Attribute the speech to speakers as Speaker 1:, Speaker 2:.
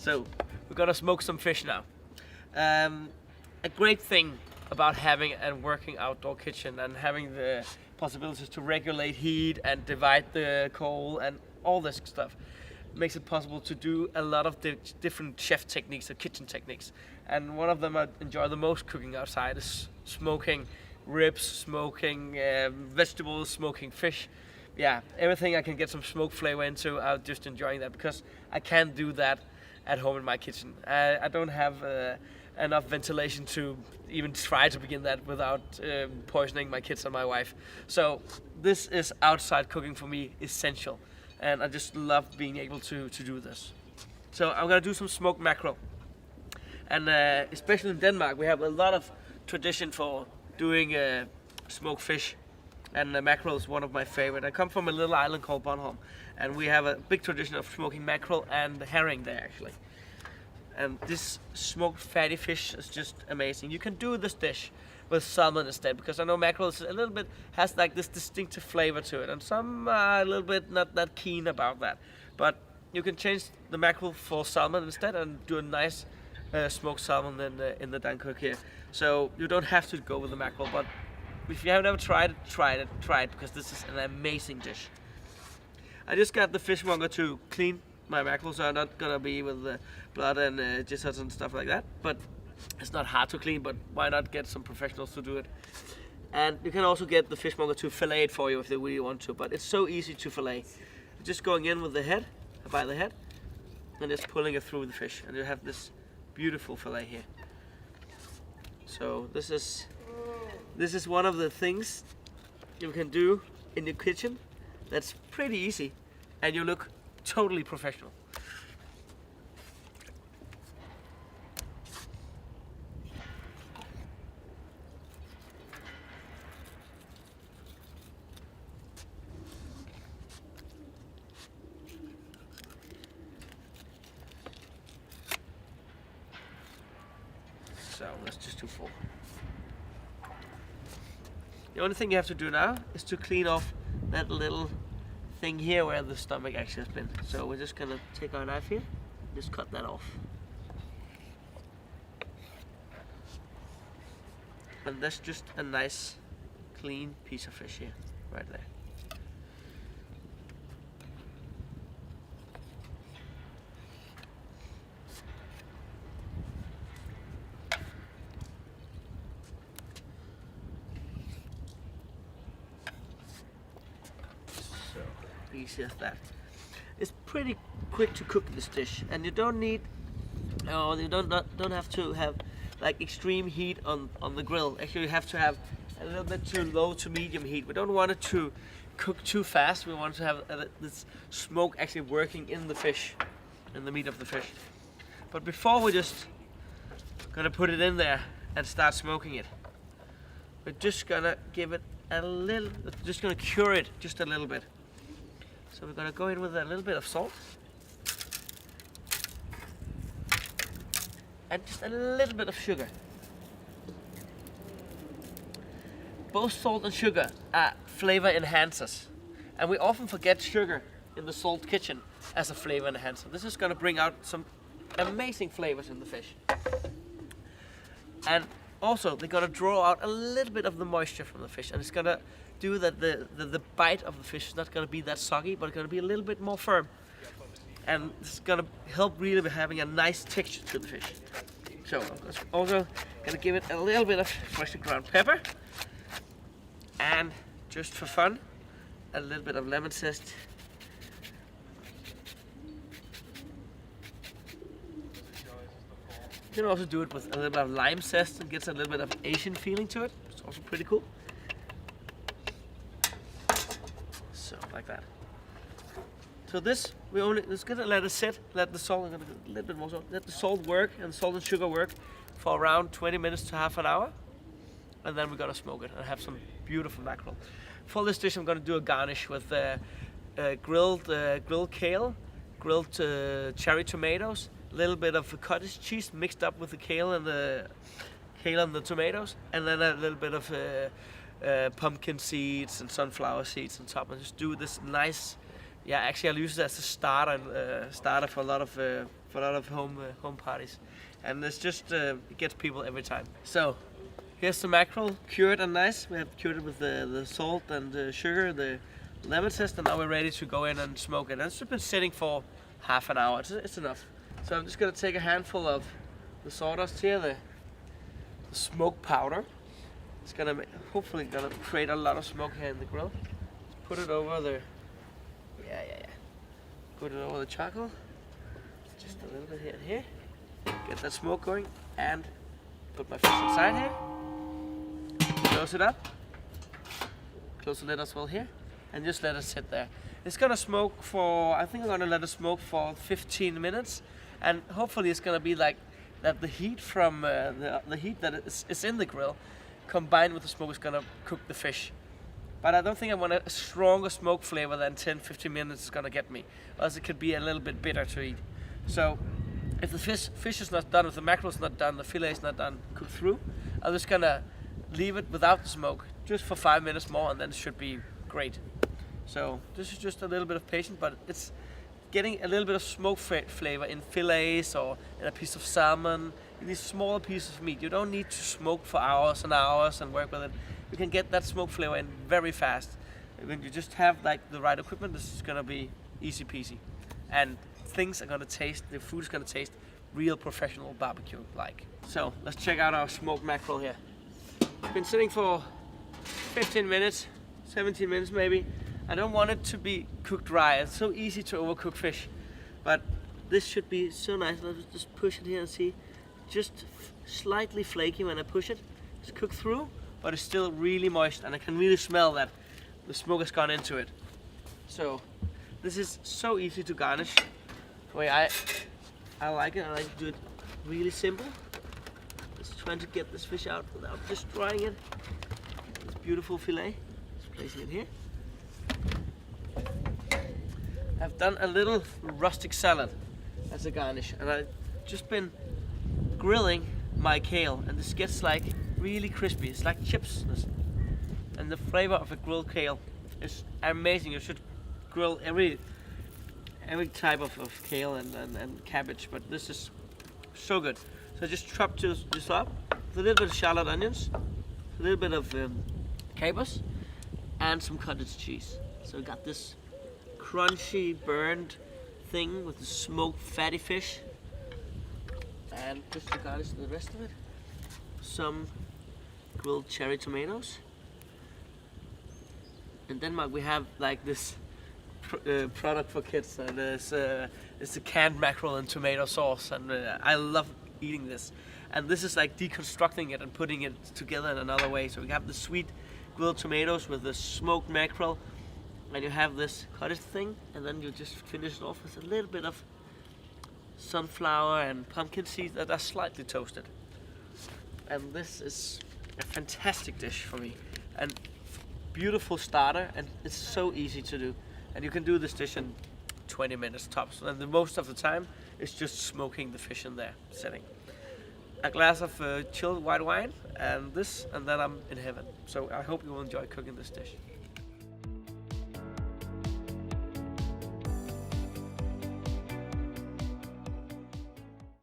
Speaker 1: So we're gonna smoke some fish now. A great thing about having and working outdoor kitchen and having the possibilities to regulate heat and divide the coal and all this stuff makes it possible to do a lot of different chef techniques or kitchen techniques. And one of them I enjoy the most cooking outside is smoking ribs, smoking vegetables, smoking fish. Yeah, everything I can get some smoke flavor into, I'm just enjoying that because I can't do that at home in my kitchen. I don't have enough ventilation to even try to begin that without poisoning my kids and my wife. So this is outside cooking for me essential, and I just love being able to do this. So I'm gonna do some smoked mackerel, and especially in Denmark we have a lot of tradition for doing smoked fish, and mackerel is one of my favorite. I come from a little island called Bornholm, and we have a big tradition of smoking mackerel and herring there actually. And this smoked fatty fish is just amazing. You can do this dish with salmon instead, because I know mackerel is a little bit, has like this distinctive flavor to it, and some are a little bit not that keen about that. But you can change the mackerel for salmon instead and do a nice smoked salmon in the Dancook here. So you don't have to go with the mackerel, but if you have never tried it, try it, because this is an amazing dish. I just got the fishmonger to clean my mackerel, so I'm not gonna be with the blood and gizzards and stuff like that. But it's not hard to clean, but why not get some professionals to do it? And you can also get the fishmonger to fillet it for you if they really want to, but it's so easy to fillet. Just going in with the head, by the head, and just pulling it through the fish, and you have this beautiful fillet here. So this is one of the things you can do in your kitchen that's pretty easy, and you look totally professional. So that's just too full. The only thing you have to do now is to clean off that little thing here where the stomach actually has been. So we're just gonna take our knife here, just cut that off. And that's just a nice clean piece of fish here, right there. Easy as that. It's pretty quick to cook this dish, and you don't need, you don't have to have like extreme heat on the grill. Actually, you have to have a little bit too low to medium heat. We don't want it to cook too fast. We want to have this smoke actually working in the fish, in the meat of the fish. But before we're just gonna put it in there and start smoking it, we're just gonna give it a little, just gonna cure it just a little bit. So we're gonna go in with a little bit of salt and just a little bit of sugar. Both salt and sugar are flavor enhancers, and we often forget sugar in the salt kitchen as a flavor enhancer. This is gonna bring out some amazing flavors in the fish. And also, they're gonna draw out a little bit of the moisture from the fish, and it's gonna do that the bite of the fish is not gonna be that soggy, but it's gonna be a little bit more firm. And it's gonna help really by having a nice texture to the fish. So I'm also gonna give it a little bit of freshly ground pepper, and just for fun, a little bit of lemon zest. You can also do it with a little bit of lime zest and gets a little bit of Asian feeling to it. It's also pretty cool. So like that. So this we only just gonna let it sit, let the salt, a little bit more salt, let the salt work and salt and sugar work for around 20 minutes to half an hour, and then we're gonna smoke it and have some beautiful mackerel. For this dish, I'm gonna do a garnish with grilled kale, grilled cherry tomatoes, a little bit of cottage cheese mixed up with the kale and the tomatoes, and then a little bit of pumpkin seeds and sunflower seeds on top, and just do this nice. Yeah, actually I'll use it as a starter for a lot of for a lot of home parties, and it's just it gets people every time. So here's the mackerel, cured and nice. We have cured it with the salt and the sugar, the lemon zest, and now we're ready to go in and smoke it. And it's been sitting for half an hour. It's enough. So I'm just gonna take a handful of the sawdust here, the smoke powder. It's hopefully gonna create a lot of smoke here in the grill. Put it over the Put it over the charcoal. Just a little bit here and here. Get that smoke going, and put my fish inside here. Close it up. Close the lid as well here, and just let it sit there. It's gonna smoke for, I think I'm gonna let it smoke for 15 minutes, and hopefully it's gonna be like that. The heat from the heat that is in the grill, combined with the smoke, is gonna cook the fish. But I don't think I want a stronger smoke flavor than 10-15 minutes is gonna get me, else it could be a little bit bitter to eat. So if the fish is not done, if the mackerel is not done, the fillet is not done, cooked through, I'm just gonna leave it without the smoke just for 5 minutes more, and then it should be great. So this is just a little bit of patience, but it's getting a little bit of smoke flavor in fillets or in a piece of salmon, in these smaller pieces of meat. You don't need to smoke for hours and hours and work with it. You can get that smoke flavor in very fast. When you just have like the right equipment, this is gonna be easy peasy. And things are gonna taste, the food is gonna taste real professional barbecue like. So let's check out our smoked mackerel here. It's been sitting for 15 minutes, 17 minutes maybe. I don't want it to be cooked dry. It's so easy to overcook fish. But this should be so nice. Let's just push it here and see. Just slightly flaky when I push it. It's cooked through, but it's still really moist, and I can really smell that the smoke has gone into it. So this is so easy to garnish. The way I like it, I like to do it really simple. Just trying to get this fish out without destroying it. This beautiful fillet. Just placing it here. I've done a little rustic salad as a garnish, and I've just been grilling my kale, and this gets like really crispy. It's like chips, and the flavor of a grilled kale is amazing. You should grill every type of kale and cabbage, but this is so good. So I just chopped this up with a little bit of shallot onions, a little bit of capers, and some cottage cheese. So we got this crunchy burned thing with the smoked fatty fish, and just to garnish the rest of it, some grilled cherry tomatoes. In Denmark we have like this product for kids, and it's a canned mackerel and tomato sauce, and I love eating this. And this is like deconstructing it and putting it together in another way. So we have the sweet grilled tomatoes with the smoked mackerel, and you have this cottage thing, and then you just finish it off with a little bit of sunflower and pumpkin seeds that are slightly toasted. And this is a fantastic dish for me, and beautiful starter, and it's so easy to do. And you can do this dish in 20 minutes tops, and the most of the time it's just smoking the fish in there, sitting. A glass of chilled white wine, and this, and then I'm in heaven. So I hope you will enjoy cooking this dish.